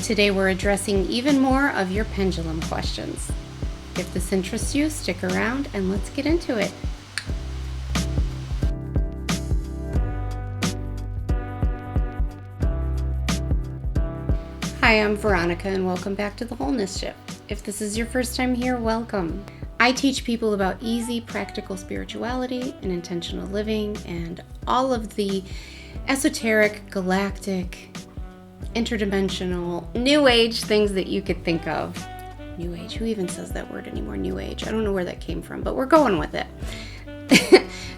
Today we're addressing even more of your pendulum questions. If this interests you, stick around and let's get into it. Hi, I'm Veronica and welcome back to the Wholeness Shift. If this is your first time here, welcome. I teach people about easy, practical spirituality and intentional living and all of the esoteric, galactic, interdimensional, new age things that you could think of. New age, who even says that word anymore? New age. I don't know where that came from, but we're going with it.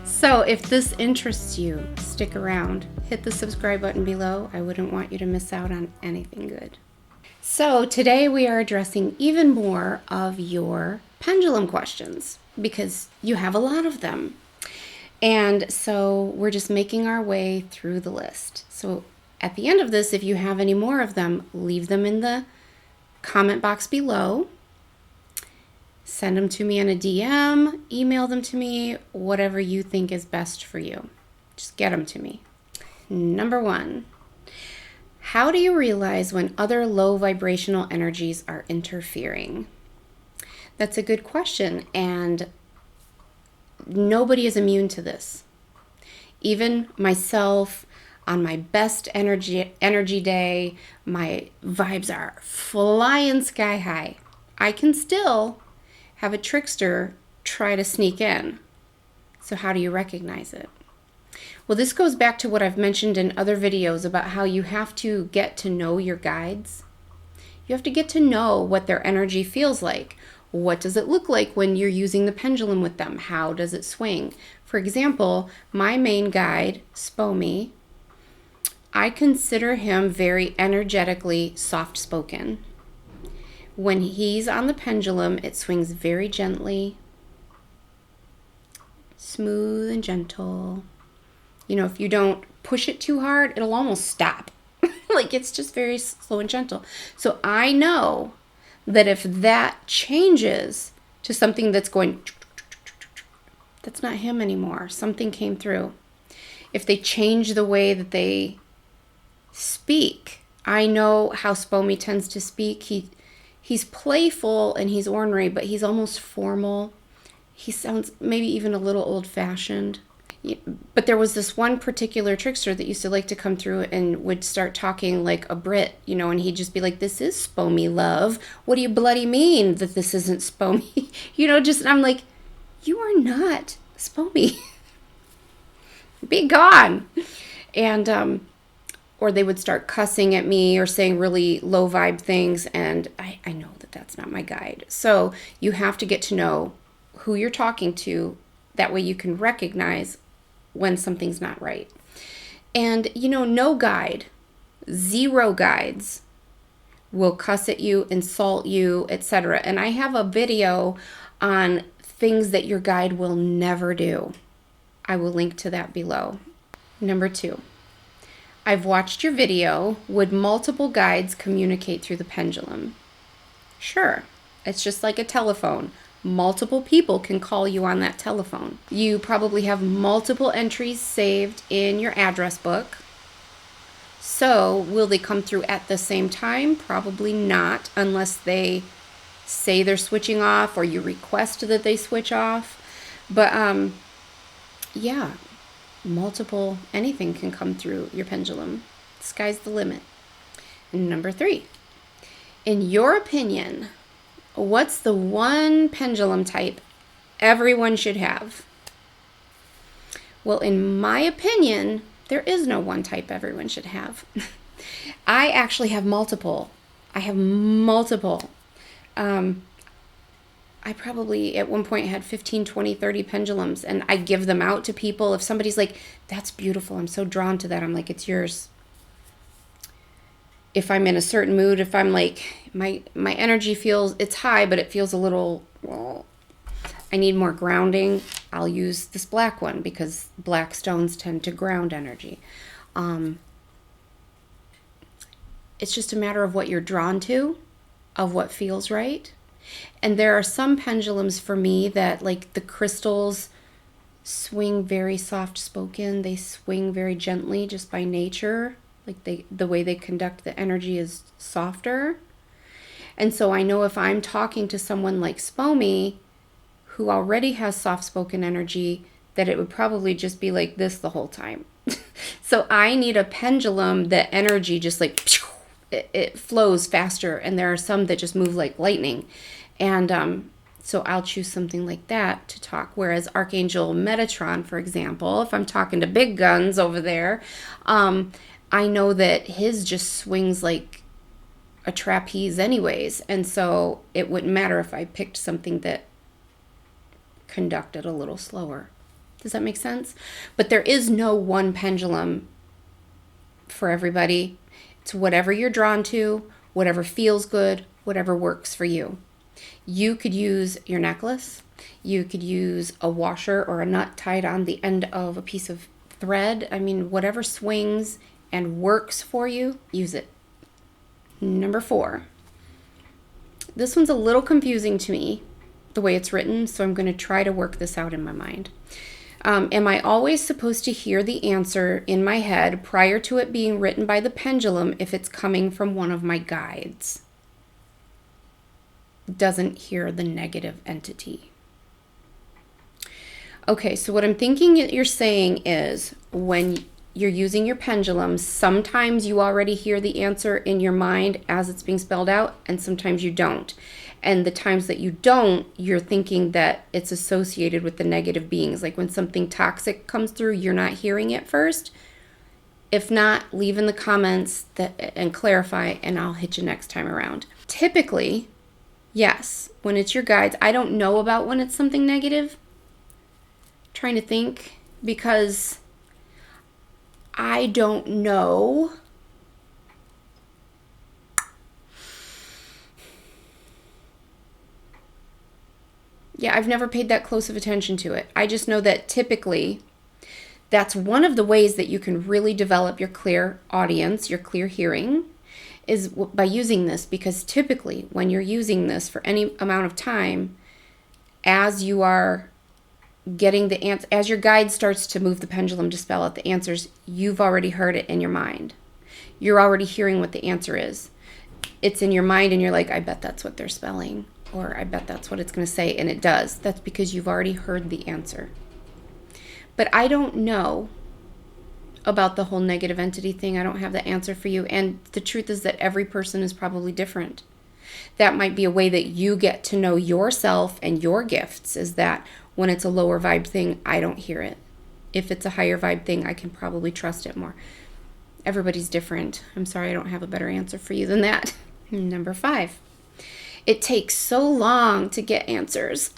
So if this interests you, stick around. Hit the subscribe button below. I wouldn't want you to miss out on anything good. So today we are addressing even more of your pendulum questions because you have a lot of them. And so we're just making our way through the list. So at the end of this, if you have any more of them, leave them in the comment box below. Send them to me in a DM, email them to me, whatever you think is best for you. Just get them to me. Number 1, how do you realize when other low vibrational energies are interfering? That's a good question, and nobody is immune to this. Even myself, on my best energy day, my vibes are flying sky high. I can still have a trickster try to sneak in. So how do you recognize it? Well, this goes back to what I've mentioned in other videos about how you have to get to know your guides. You have to get to know what their energy feels like. What does it look like when you're using the pendulum with them? How does it swing? For example, my main guide, Spomi, I consider him very energetically soft-spoken. When he's on the pendulum, it swings very gently, smooth and gentle. You know, if you don't push it too hard, it'll almost stop. Like, it's just very slow and gentle. So I know that if that changes to something that's going, that's not him anymore. Something came through. If they change the way that they speak, I know how Spomi tends to speak. He's playful and he's ornery, but he's almost formal. He sounds maybe even a little old-fashioned. But there was this one particular trickster that used to like to come through and would start talking like a Brit, you know, and he'd just be like, "This is Spomi, love. What do you bloody mean that this isn't Spomi?" You know, just, I'm like, "You are not Spomi. Be gone." And, or they would start cussing at me or saying really low vibe things, and I know that that's not my guide. So you have to get to know who you're talking to. That way you can recognize when something's not right. And, you know, no guide, 0 guides will cuss at you, insult you, etc. And I have a video on things that your guide will never do. I will link to that below. Number 2. I've watched your video. Would multiple guides communicate through the pendulum? Sure. It's just like a telephone. Multiple people can call you on that telephone. You probably have multiple entries saved in your address book. So will they come through at the same time? Probably not, unless they say they're switching off or you request that they switch off. But yeah. Multiple, anything can come through your pendulum. Sky's the limit. And number 3, in your opinion, what's the one pendulum type everyone should have? Well, in my opinion, there is no one type everyone should have. I actually have multiple. I have multiple. I probably at one point had 15, 20, 30 pendulums, and I give them out to people. If somebody's like, "That's beautiful, I'm so drawn to that," I'm like, "It's yours." If I'm in a certain mood, if I'm like, my energy feels, it's high, but it feels a little, well, I need more grounding, I'll use this black one because black stones tend to ground energy. It's just a matter of what you're drawn to, of what feels right. And there are some pendulums for me that, like, the crystals swing very soft spoken. They swing very gently just by nature. Like the way they conduct the energy is softer. And so I know if I'm talking to someone like Spomy, who already has soft-spoken energy, that it would probably just be like this the whole time. So I need a pendulum that energy just like, it flows faster. And there are some that just move like lightning. And so I'll choose something like that to talk. Whereas Archangel Metatron, for example, if I'm talking to big guns over there, I know that his just swings like a trapeze anyways. And so it wouldn't matter if I picked something that conducted a little slower. Does that make sense? But there is no one pendulum for everybody. It's whatever you're drawn to, whatever feels good, whatever works for you. You could use your necklace. You could use a washer or a nut tied on the end of a piece of thread. I mean, whatever swings and works for you, use it. Number 4. This one's a little confusing to me, the way it's written, so I'm going to try to work this out in my mind. Am I always supposed to hear the answer in my head prior to it being written by the pendulum if it's coming from one of my guides? Doesn't hear the negative entity. Okay, so what I'm thinking you're saying is when you're using your pendulum, sometimes you already hear the answer in your mind as it's being spelled out, and sometimes you don't. And the times that you don't, you're thinking that it's associated with the negative beings. Like when something toxic comes through, you're not hearing it first. If not, leave in the comments and clarify, and I'll hit you next time around. Typically, yes, when it's your guides, I don't know about when it's something negative. I'm trying to think, because I don't know. Yeah, I've never paid that close of attention to it. I just know that typically that's one of the ways that you can really develop your clear audience, your clear hearing, is by using this. Because typically when you're using this for any amount of time, as you are getting the answer, as your guide starts to move the pendulum to spell out the answers, you've already heard it in your mind. You're already hearing what the answer is. It's in your mind and you're like, I bet that's what they're spelling. Or I bet that's what it's going to say, and it does. That's because you've already heard the answer. But I don't know about the whole negative entity thing. I don't have the answer for you. And the truth is that every person is probably different. That might be a way that you get to know yourself and your gifts, is that when it's a lower vibe thing, I don't hear it. If it's a higher vibe thing, I can probably trust it more. Everybody's different. I'm sorry, I don't have a better answer for you than that. Number 5. It takes so long to get answers,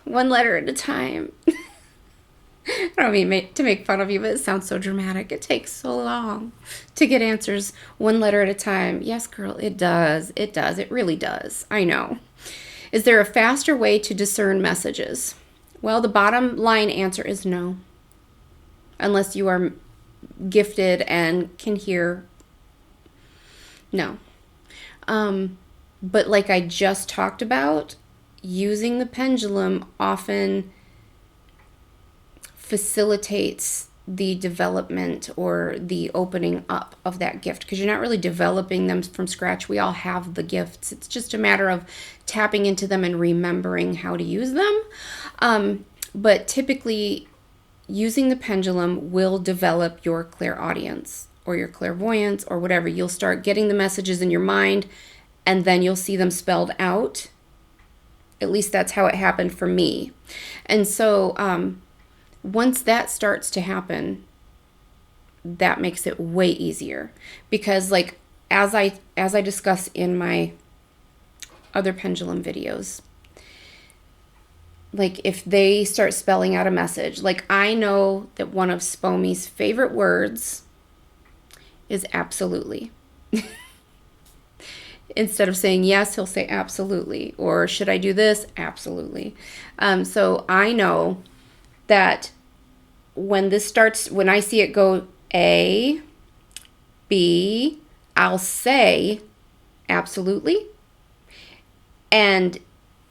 one letter at a time. I don't mean to make fun of you, but it sounds so dramatic. It takes so long to get answers, one letter at a time. Yes, girl, it does. It does. It really does. I know. Is there a faster way to discern messages? Well, the bottom line answer is no. Unless you are gifted and can hear. No. But like I just talked about, using the pendulum often facilitates the development or the opening up of that gift, because you're not really developing them from scratch. We all have the gifts. It's just a matter of tapping into them and remembering how to use them. But typically, using the pendulum will develop your clairaudience or your clairvoyance or whatever. You'll start getting the messages in your mind, and then you'll see them spelled out. At least that's how it happened for me. And so once that starts to happen, that makes it way easier. Because like as I discuss in my other pendulum videos, like if they start spelling out a message, like I know that one of Spomy's favorite words is absolutely. Instead of saying yes, he'll say absolutely. Or should I do this? Absolutely. So I know that when I see it go A, B, I'll say absolutely. And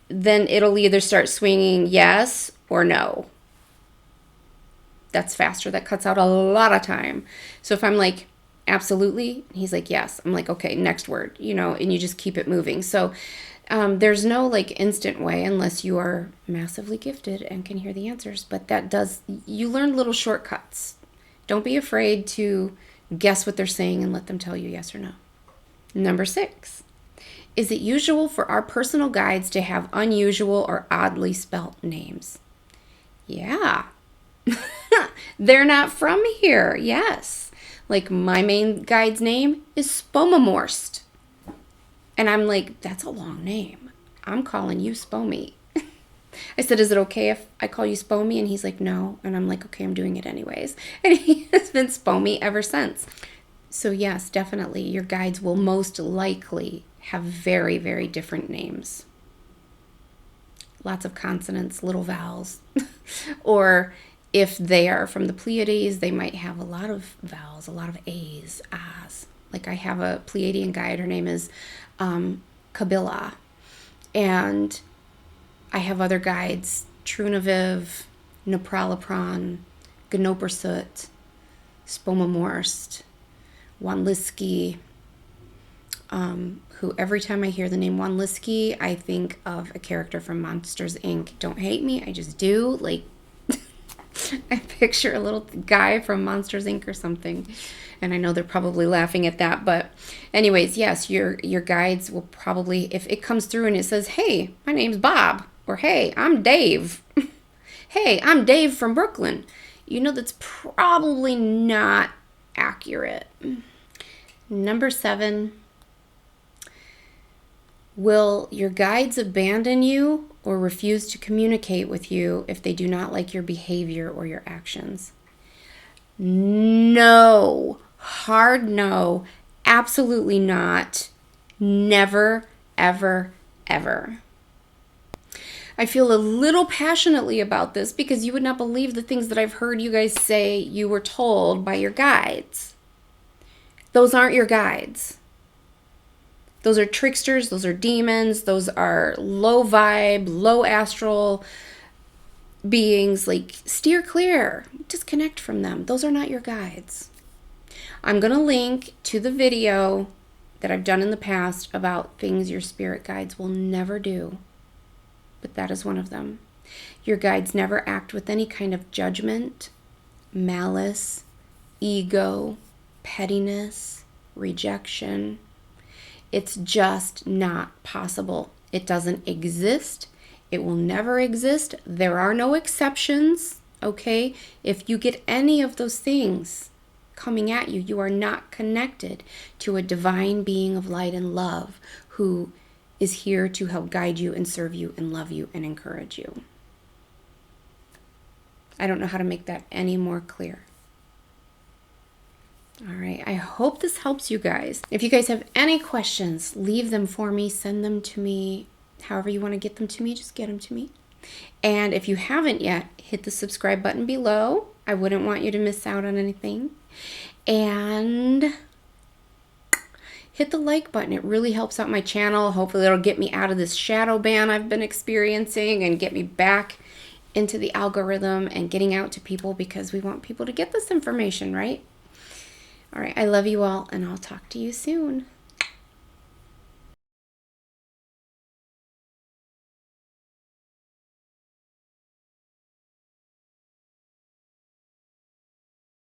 then it'll either start swinging yes or no. That's faster. That cuts out a lot of time. So if I'm like, absolutely? And he's like, yes. I'm like, okay, next word, you know, and you just keep it moving. So there's no like instant way unless you are massively gifted and can hear the answers. But that does, you learn little shortcuts. Don't be afraid to guess what they're saying and let them tell you yes or no. Number 6. Is it usual for our personal guides to have unusual or oddly spelt names? Yeah. They're not from here. Yes. Like my main guide's name is Spomamorst. And I'm like, that's a long name. I'm calling you Spomy. I said, is it okay if I call you Spomy? And he's like, no. And I'm like, okay, I'm doing it anyways. And he has been Spomy ever since. So yes, definitely, your guides will most likely have very, very different names. Lots of consonants, little vowels. Or if they are from the Pleiades, they might have a lot of vowels, a lot of A's, A's. Like I have a Pleiadian guide, her name is Kabila. And I have other guides, Trunaviv, Napralapran, Gnopersut, Spomamorst, Wanliski, who every time I hear the name Wanliski, I think of a character from Monsters, Inc. Don't hate me, I just do. Like, I picture a little guy from Monsters, Inc. or something. And I know they're probably laughing at that. But anyways, yes, your guides will probably, if it comes through and it says, hey, my name's Bob. Or, hey, I'm Dave. Hey, I'm Dave from Brooklyn. You know that's probably not accurate. Number 7. Will your guides abandon you or refuse to communicate with you if they do not like your behavior or your actions? No. Hard no. Absolutely not. Never, ever, ever. I feel a little passionately about this because you would not believe the things that I've heard you guys say you were told by your guides. Those aren't your guides. Those are tricksters, those are demons, those are low vibe, low astral beings. Like, steer clear, disconnect from them. Those are not your guides. I'm going to link to the video that I've done in the past about things your spirit guides will never do. But that is one of them. Your guides never act with any kind of judgment, malice, ego, pettiness, rejection. It's just not possible. It doesn't exist. It will never exist. There are no exceptions, okay? If you get any of those things coming at you, you are not connected to a divine being of light and love who is here to help guide you and serve you and love you and encourage you. I don't know how to make that any more clear. All right, I hope this helps you guys. If you guys have any questions, leave them for me, send them to me. However you want to get them to me, just get them to me. And if you haven't yet, hit the subscribe button below. I wouldn't want you to miss out on anything. And hit the like button. It really helps out my channel. Hopefully it'll get me out of this shadow ban I've been experiencing and get me back into the algorithm and getting out to people, because we want people to get this information, right? All right, I love you all, and I'll talk to you soon.